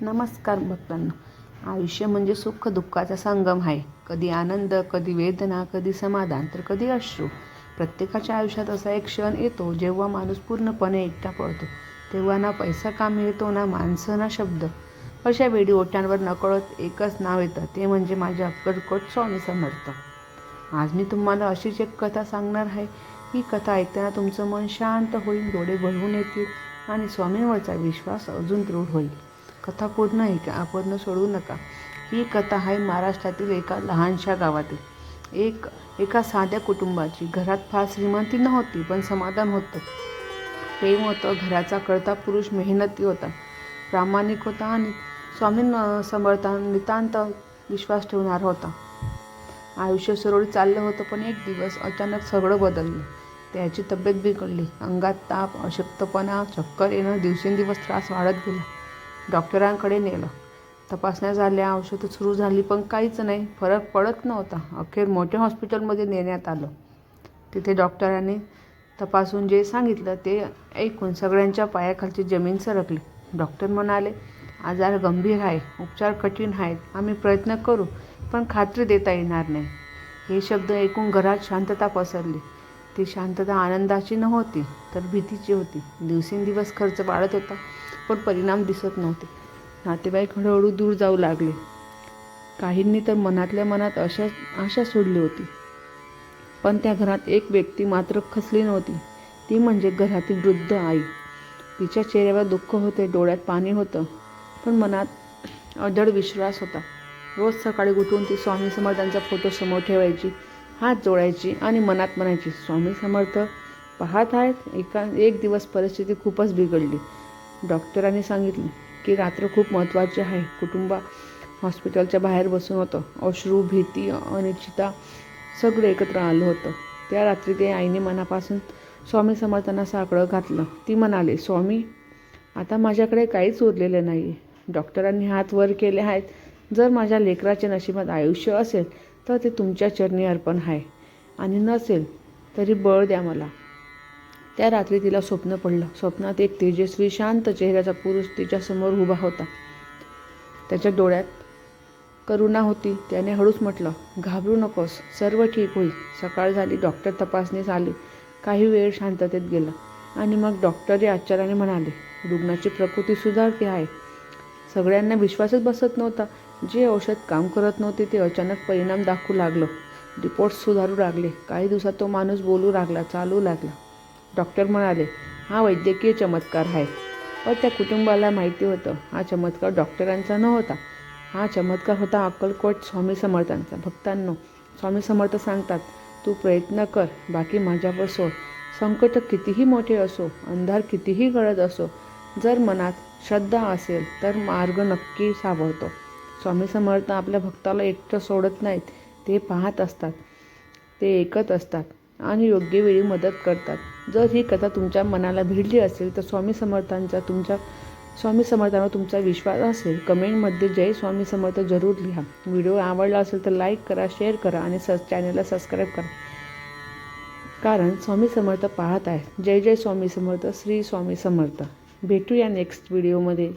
नमस्कार भक्तांनो. आयुष्य म्हणजे सुख दुःखाचा संगम आहे. कधी आनंद, कधी वेदना, कधी समाधान, तर कधी अश्रू. प्रत्येकाच्या आयुष्यात असा एक क्षण येतो जेव्हा माणूस पूर्णपणे एकटा पडतो. तेव्हा ना पैसा कामी येतो, ना माणसं, ना शब्द. अशा वेळी ओठांवर नकळत एकच नाव येतं, ते म्हणजे माझ्या अक्कलकोट स्वामी समर्थ. आज मी तुम्हाला अशीच एक कथा सांगणार आहे. ही कथा ऐकताना तुमचं मन शांत होईल, डोळे भरून येतील आणि स्वामींवरचा विश्वास अजून दृढ होईल. कथा पूर्ण ऐका, अपूर्ण सोडू नका. ही कथा आहे महाराष्ट्रातील एका लहानशा गावातील एका साध्या कुटुंबाची. घरात फार श्रीमंती नव्हती, पण समाधान होतं, प्रेम होतं. घराचा कर्ता पुरुष मेहनती होता, प्रामाणिक होता आणि स्वामी समर्थांवर नितांत विश्वास ठेवणारा होता. आयुष्य सुरळीत चाललं होतं, पण एक दिवस अचानक सगळं बदललं. त्याची तब्येत बिघडली. अंगात ताप, अशक्तपणा, चक्कर येणं, दिवसेंदिवस त्रास वाढत गेला. डॉक्टरांकडे नेलं, तपासण्या झाल्या, औषधं सुरू झाली, पण काहीच नाही, फरक पडत नव्हता. अखेर मोठ्या हॉस्पिटलमध्ये नेण्यात आलं. तिथे डॉक्टरांनी तपासून जे सांगितलं ते ऐकून सगळ्यांच्या पायाखालची जमीन सरकली. डॉक्टर म्हणाले, आजार गंभीर आहे, उपचार कठीण आहेत, आम्ही प्रयत्न करू, पण खात्री देता येणार नाही. हे शब्द ऐकून घरात शांतता पसरली. ती शांतता आनंदाची नव्हती, तर भीतीची होती. दिवसेंदिवस खर्च वाढत होता, पण परिणाम दिसत नव्हते. नातेवाईक हळूहळू दूर जाऊ लागले. काहींनी तर मनातल्या मनात आशा सोडली होती. पण त्या घरात एक व्यक्ती मात्र खचली नव्हती. ती म्हणजे घरातील वृद्ध आई. तिच्या चेहऱ्यावर दुःख होते, डोळ्यात पाणी होतं, पण मनात अढळ विश्वास होता. रोज सकाळी उठून ती स्वामी समर्थांचा फोटो समोर ठेवायची, हात जोडायची आणि मनात म्हणायची, स्वामी समर्थ पाहत आहेत. एक दिवस परिस्थिती खूपच बिघडली. डॉक्टरांनी सांगितले की रात्र खूप महत्त्वाची आहे. कुटुंब हॉस्पिटलच्या बाहेर बसून होतं. अश्रू, भीती, अनिश्चितता सगळं एकत्र आलं होतं. त्या रात्री ते आईने मनापासून स्वामी समर्थांना साकडं घातलं. ती म्हणाली, स्वामी, आता माझ्याकडे काहीच उरलेलं नाही. डॉक्टरांनी हात वर केले आहेत. जर माझ्या लेकराच्या नशिबात आयुष्य असेल तर ते तुमच्या चरणी अर्पण आहे, आणि नसेल तरी बळ द्या मला. त्या रात्री तिला स्वप्न पडलं. स्वप्नात एक तेजस्वी, शांत चेहऱ्याचा पुरुष तिच्यासमोर उभा होता. त्याच्या डोळ्यात करुणा होती. त्याने हळूच म्हटलं, घाबरू नकोस, सर्व ठीक होईल. सकाळ झाली, डॉक्टर तपासणीस आले. काही वेळ शांततेत गेला आणि मग डॉक्टर आश्चर्याने म्हणाले, रुग्णाची प्रकृती सुधारते आहे. सगळ्यांना विश्वासच बसत नव्हता. जे औषध काम करत नव्हते ते अचानक परिणाम दाखवू लागलं. रिपोर्ट्स सुधारू लागले. काही दिवसात तो माणूस बोलू लागला, चालू लागला. डॉक्टर म्हणाले, हा वैद्यकीय चमत्कार आहे. पण त्या कुटुंबाला माहिती होतं, हा चमत्कार डॉक्टरांचा नव्हता. हा चमत्कार होता अक्कलकोट स्वामी समर्थांचा. भक्तांनो, स्वामी समर्थ सांगतात, तू प्रयत्न कर, बाकी माझ्यावर सोड. संकट कितीही मोठे असो, अंधार कितीही गळत असो, जर मनात श्रद्धा असेल तर मार्ग नक्की सापडतो. स्वामी समर्थ आपल्या भक्ताला एकटं सोडत नाहीत. ते पाहत असतात, ते ऐकत असतात आणि योग्य वेळी मदत करतात. जर ही कथा तुमच्या मनाला भिडली असेल तर स्वामी समर्थांवर तुमचा विश्वास असेल, कमेंटमध्ये जय स्वामी समर्थ जरूर लिहा. व्हिडिओ आवडला असेल तर लाईक करा, शेअर करा आणि चॅनलला सबस्क्राईब करा, कारण स्वामी समर्थ पाहत आहेत. जय जय स्वामी समर्थ, श्री स्वामी समर्थ. भेटूया नेक्स्ट व्हिडिओमध्ये.